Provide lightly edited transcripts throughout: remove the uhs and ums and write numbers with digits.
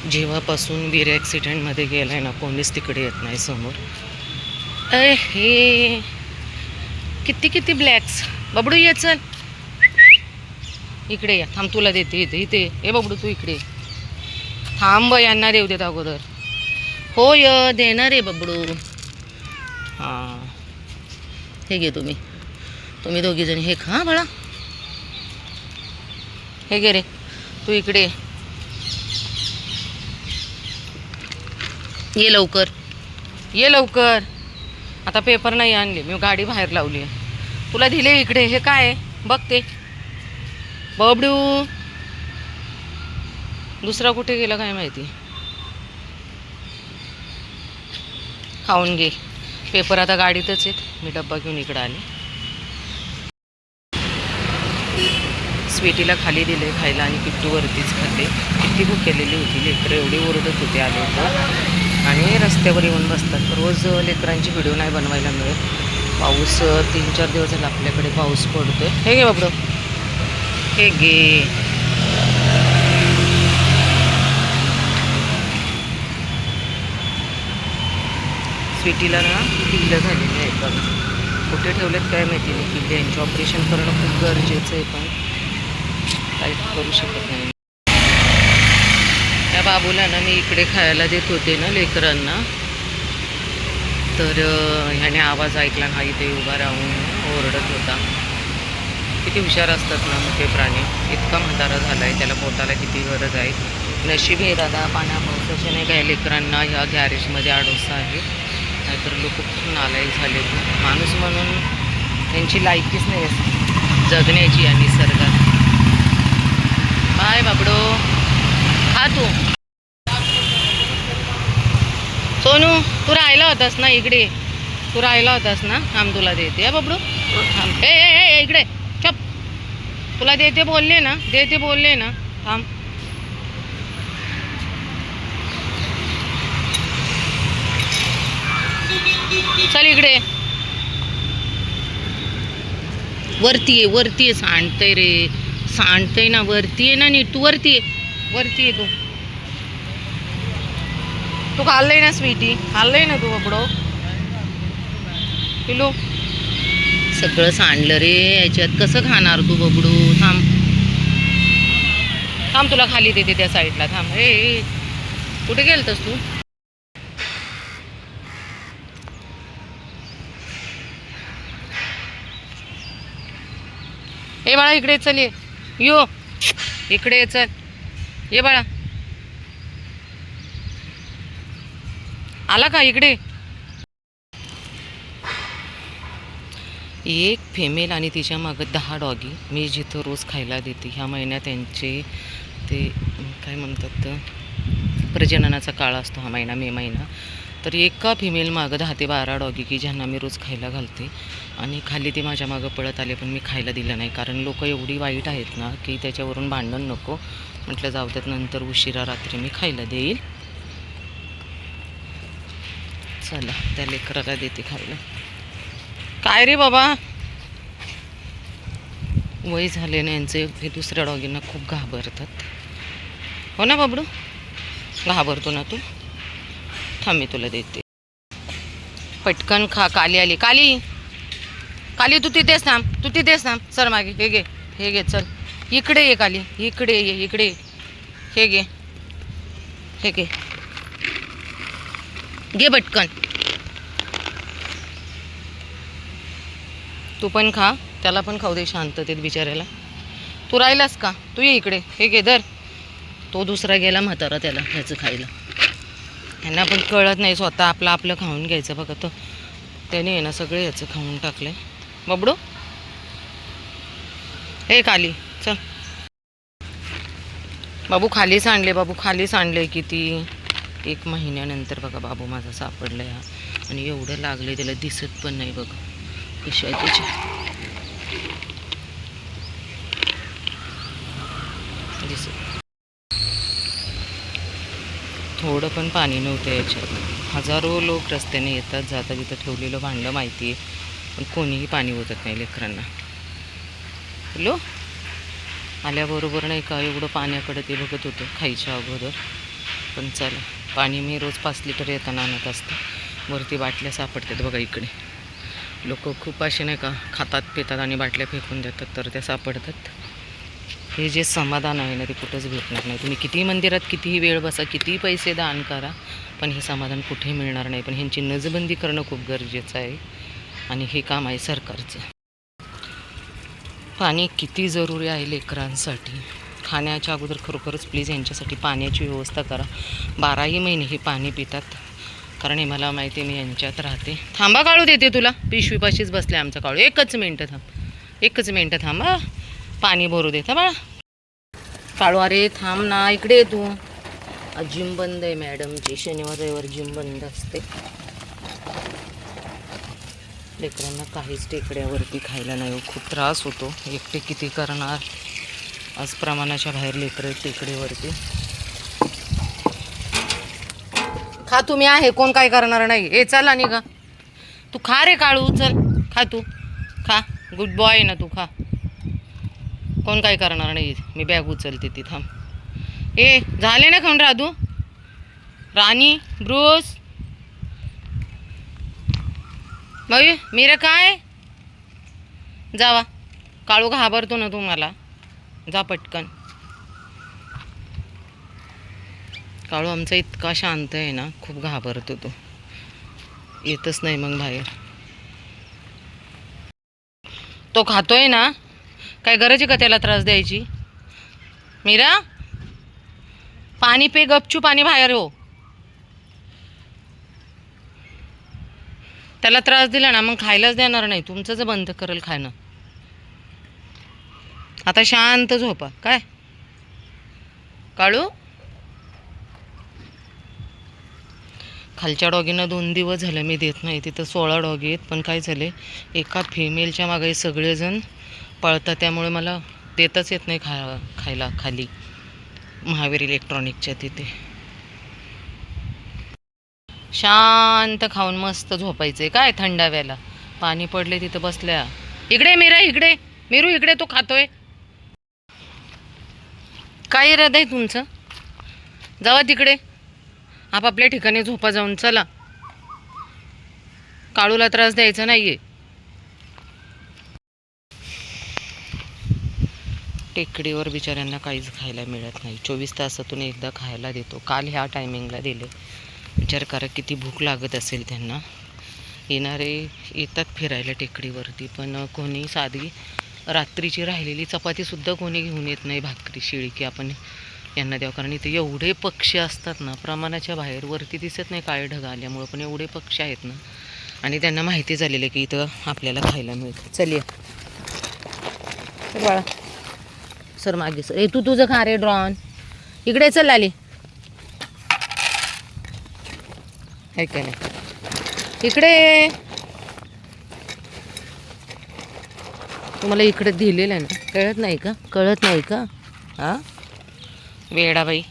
जेव्हापासून वीर ॲक्सिडेंटमध्ये गेला आहे ना, कोणीच तिकडे येत नाही समोर. अय हे किती किती ब्लॅक्स. बबडू ये चल इकडे या. थांब तुला देते. इथे इथे हे बबडू तू इकडे थांब. यांना देऊ देत अगोदर. हो य देणार आहे बबडू. हां हे घे. तुम्ही दोघीजणी हे खा बाळा. हे घे रे तू इकडे ये लवकर. ये लवकर. आता पेपर नाही आणले मी, गाडी बाहेर लावली आहे. तुला दिले इकडे. हे काय बघ ते बबडू. दुसरा कुठे गेला काय माहिती. खाऊन घे. पेपर आता गाडीतच आहेत. मी डब्बा घेऊन इकडं आले. स्वीटीला खाली दिले खायला आणि किट्टू वरतीच खाते. किती भूक केलेली होती. लेकरं एवढी ओरडत होते आले तर. आणि रस्त्यावर येऊन बसतात. रोज लेकरांची व्हिडिओ नाही बनवायला मिळत. पाऊस 3-4 दिवस झाला आपल्याकडे पाऊस पडतोय. हे घे बाबडं. हे घे. स्वीटीला ना किल्लं झालेली आहे बघा. कुठे ठेवलेत काय माहिती नाही किल्ले. यांचे ऑपरेशन करणं खूप गरजेचं आहे पण काही करू शकत नाही. त्या बाबूला ना मी इकडे खायला देत होते ना लेकरांना, तर ह्याने आवाज ऐकला नाही. ते उभा राहून ओरडत होता. किती हुशार असतात ना मोठे प्राणी. इतका म्हातारा झाला आहे, त्याला पोटाला किती गरज आहे. नशीब हे दादा पाण्या पावसाच्या नाही काय लेकरांना ह्या गॅरेजमध्ये आडोसा आहे. नाहीतर लोक खूप नालायक झाले. माणूस म्हणून त्यांची लायकीच नाही असते जगण्याची या निसर्गात. बाय बाबडो. खा तू. सोनू तू राहिला होतास ना इकडे. तू राहिला होतास ना. थांब तुला देते या बबडू. थांब. ए इकडे चप. तुला देते बोलले ना. थांब. चल इकडे. वरती आहे सांडतंय रे. सांडतंय ना. वरती आहे ना नीट. तू वरती आहे तू. तू खाल्लंय ना स्वीटी. खाल्लंय ना तू बबडो. पिलू सगळं सांडलं रे याच्यात. कसं खाणार तू बबडू. थांब तुला खाली देते त्या साईडला. थांब. हे कुठे गेलतस तू. हे बाळा इकडे चल. यो इकडे चल. ये बाळा. आला का इकडे. एक फिमेल आणि तिच्या मागं 10 डॉगी. मी जिथं रोज खायला देते. ह्या महिन्यात त्यांचे ते काय म्हणतात प्रजननाचा काळ असतो हा महिना, मे महिना. तर एका फिमेल मागं 10 ते 12 डॉगी की ज्यांना मी रोज खायला घालते. आणि खाली ते माझ्या मागं पळत आले पण मी खायला दिलं नाही. कारण लोक एवढी वाईट आहेत ना की त्याच्यावरून भांडण नको म्हटलं. जाऊ देत नंतर उशिरा रात्री मी खायला देईल. चला त्या लेकराला देते खायला. काय रे बाबा वय झाले ना यांचे. हे दुसऱ्या डॉगींना खूप घाबरतात. हो ना बाबडू. घाबरतो ना तू. थांब मी तुला देते. पटकन खा. काली आली. काली तू तिथेच थांब. सर मागे. हे घे चल. इकडे ये काली. इकडे. हे घे पटकन. तू पण खा. त्याला पण खाऊ दे शांततेत बिचाऱ्याला. तू राहिलास का. तू ये इकडे. हे घे धर. तो दुसरा गेला म्हातारा त्याला ह्याचं खायला. ह्यांना पण कळत नाही स्वतः आपलं खाऊन घ्यायचं. बघा तो त्याने आहे ना सगळे याचं खाऊन टाकले. बबडू हे खाली चल. बाबू खाली सांडले किती. 1 महिन्यानंतर बघा बाबू माझा सापडला हा. आणि एवढं लागले त्याला दिसत पण नाही बघा कशी आहे त्याची. थोडं पण पाणी नव्हतं याच्यात. हजारो लोक रस्त्याने येतात जातात. इथं ठेवलेलं भांडं माहिती आहे पण कोणीही पाणी ओतत नाही लेकरांना. हॅलो आल्याबरोबर नाही का एवढं पाण्याकडे ते बघत होतं खायच्या अगोदर. पण चला, पाणी मी रोज 5 लिटर येताना आणत असते. वरती बाटल्या सापडतात बघा इकडे. लोक खूप असे नाही का खातात पितात आणि बाटल्या फेकून देतात, तर त्या सापडतात. हे जे समाधान आहे ना ते कुठंच भेटणार नाही. तुम्ही कितीही मंदिरात कितीही वेळ बसा, कितीही पैसे दान करा, पण हे समाधान कुठेही मिळणार नाही. पण ह्यांची नजबंदी करणं खूप गरजेचं आहे आणि हे काम आहे सरकारचं. पाणी किती जरुरी आहे लेकरांसाठी. खाण्याच्या अगोदर खरोखरच प्लीज यांच्यासाठी पाण्याची व्यवस्था करा. 12ही महिने हे पाणी पितात, कारण हे मला माहिती आहे, मी यांच्यात राहते. थांबा काळू, देते तुला. पिशवीपाशीच बसले आमचा काळू. एकच मिनटं थांबा, पाणी भरू देता बाळा. काळू अरे थांब ना, इकडे ये तू. जिम बंद आहे मॅडमची, शनिवार रविवार जिम बंद असते. लेकरांना काहीच टेकड्यावरती खायला नाही, खूप त्रास होतो. एकटे किती करणार. आज प्रमाणाच्या बाहेर लेकरं टेकडीवरती. खा तुम्ही, आहे कोण काय करणार नाही. ए चल आणि का तू खा रे काळू, चल खा, तू खा. गुड बॉय ना तू, खा. कोण काय करणार नाही. मी बॅग उचलते ती, थांब. ए झाले ना खाऊन राधू, राणी, ब्रूस, मग मीरा काय जावा. काळू घाबरतो ना तुम्हाला, जा पटकन. काळू आमचा इतका शांत आहे ना, खूप घाबरतो तो, येतच नाही मग बाहेर. तो खातोय ना, काय गरज आहे का त्याला त्रास द्यायची. मीरा पाणी पे, गपचूप पाणी बाहेर हो. त्याला त्रास दिला ना मग खायलाच देणार नाही. तुमचंच बंद करेल खाणं. आता शांत झोपा. काय काळू, खालच्या डॉगींना 2 दिवस झाले मी देत नाही. तिथं 16 डॉगी आहेत, पण काय झाले, एका फिमेलच्या मागे सगळेजण पळतात, त्यामुळे मला देतच येत नाही खायला खाली महावीर इलेक्ट्रॉनिकच्या तिथे. शांत खाऊन मस्त झोपायचंय. काय थंडाव्याला पाणी पडले तिथं बसल्या. इकडे मीरा, इकडे मीरू, इकडे. तो खातोय. काय हृदय तुमचं, जावा तिकडे आपापल्या ठिकाणी झोपा जाऊन. चला, काळूला त्रास द्यायचा नाहीये. टेकडीवर बिचाऱ्यांना काहीच खायला मिळत नाही. 24 तासातून एकदा खायला देतो. काल ह्या टायमिंगला दिले. विचार करा किती भूक लागत असेल त्यांना. येणारे येतात फिरायला टेकडीवरती, पण कोणी साधी रात्रीची राहिलेली चपातीसुद्धा कोणी घेऊन येत नाही, भाकरी शिळी, की आपण यांना द्यावं. कारण इथे एवढे पक्षी असतात ना, प्रमाणाच्या बाहेर. वरती दिसत नाही काळे ढग आल्यामुळं, पण एवढे पक्षी आहेत ना, आणि त्यांना माहिती झालेलं आहे की इथं आपल्याला खायला मिळतं. चल बाळा, सर मागे सर. तू तुझं खा रे ड्रॉन. इकडे चल आली, आहे का नाही. इकडे तुम्हाला इकडे दिलेलं आहे ना, कळत नाही का हां वेडा बाई,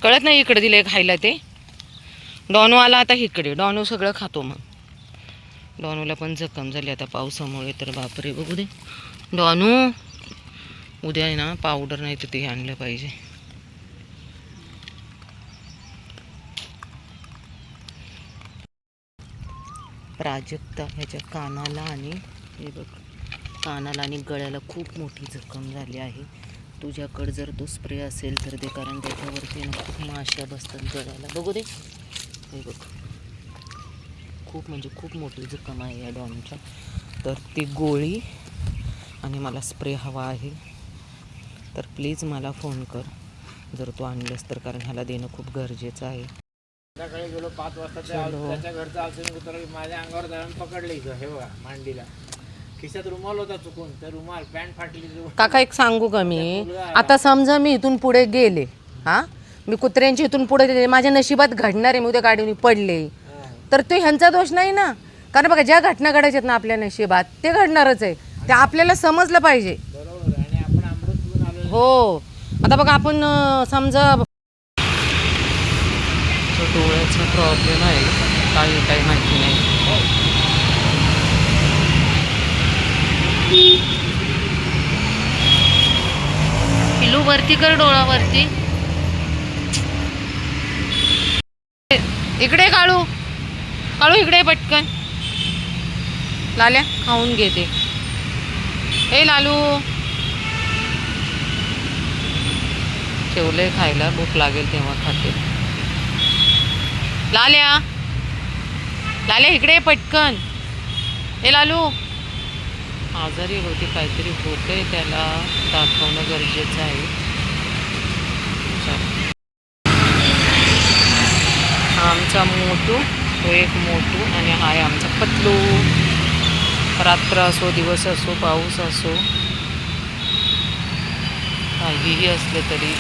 कळत नाही. इकडे दिले खायला ते. डॉनू आला आता इकडे. डॉनू सगळं खातो. मग डॉनूला पण जखम झाली आता पावसामुळे, तर बापरे. बघू दे डॉनू, उद्या आहे ना पावडर नाही तर ते आणलं पाहिजे. प्राजक्ता ह्याच्या कानाला आणि हे बघ, कानाला आणि गळ्याला खूप मोठी जखम झाली आहे. तुझ्याकडं जर तो स्प्रे असेल तर दे, कारण त्याच्यावरती ना खूप माश्या बसतात गळ्याला. बघू दे, हे बघ, खूप म्हणजे खूप मोठी जखम आहे या डॉनच्या. तर ती गोळी आणि मला स्प्रे हवा आहे, तर प्लीज मला फोन कर जर तू आणलंस तर, कारण ह्याला देणं खूप गरजेचं आहे. संध्याकाळी गेलो 5 वाजता, त्याच्या घरचा असून माझ्या अंगावर जाऊन पकडलं इथं, हे बघा मांडीला. खिशात रुमाल होता चुकून, तर रुमाल पॅन्ट फाटली. काका एक सांगू का मी, आता समजा मी इथून पुढे गेले, हां मी कुत्र्यांची इथून पुढे गेले, माझ्या नशिबात घडणार आहे, मी उद्या गाडीने पडले तर तो ह्यांचा दोष नाही ना. कारण बघा, ज्या घटना घडायच्यात ना आपल्या नशिबात ते घडणारच आहे, ते आपल्याला समजलं पाहिजे. बरोबर. आणि आपण अमृत पिऊन आलो. हो, आता बघा आपण समजा डोळ्याचा प्रॉब्लेम आहे, काही माहिती नाही. पिलू वरती कर, डोळावरती. इकडे काळू, काळू इकडे पटकन. लाल्या खाऊन घेते. ए लालू, ठेवलंय खायला, भूक लागेल तेव्हा खाते. लाल्या, लाल्या इकडे पटकन. ए लालू, आजारी होती, काहीतरी होतंय, त्याला दाखवणं गरजेचं आहे. हा आमचा मोटू, तो एक मोटू, आणि हा आहे आमचा पतलू. रात्र असो, दिवस असो, पाऊस असो, काहीही असलं तरी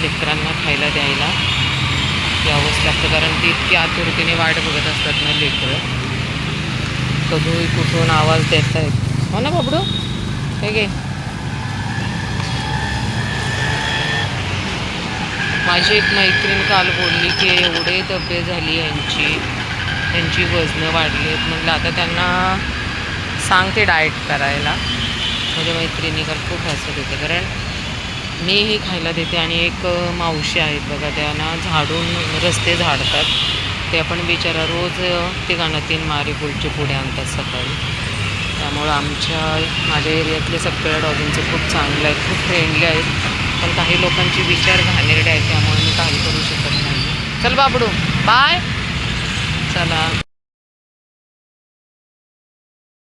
लेकरांना खायला द्यायला यावंच लागतं, कारण ती इतकी आतुरतेने वाट बघत असतात ना लेकरं. कधी कुठून आवाज देत आहेत. हो ना बाबडू, हे घे. माझी एक मैत्रीण काल बोलली की एवढे डबे झाली यांची वजनं वाढली आहेत. म्हटलं आता त्यांना सांगते डाएट करायला. माझ्या मैत्रिणी काल खूप हसत होते, कारण मीही खायला देते आणि एक मावशी आहेत बघा, त्यांना झाडून रस्ते झाडतात. ते आपण बिचारा रोज तिघांना 3 मारीफुलचे पुढे आणतात सकाळी. त्यामुळं माझ्या एरियातले सगळ्या डॉगींचे खूप चांगले आहेत, खूप फ्रेंडली आहेत. पण काही लोकांचे विचार घाणेरडे आहेत, त्यामुळे मी काही करू शकत नाही. चल बाबडू, बाय. चला.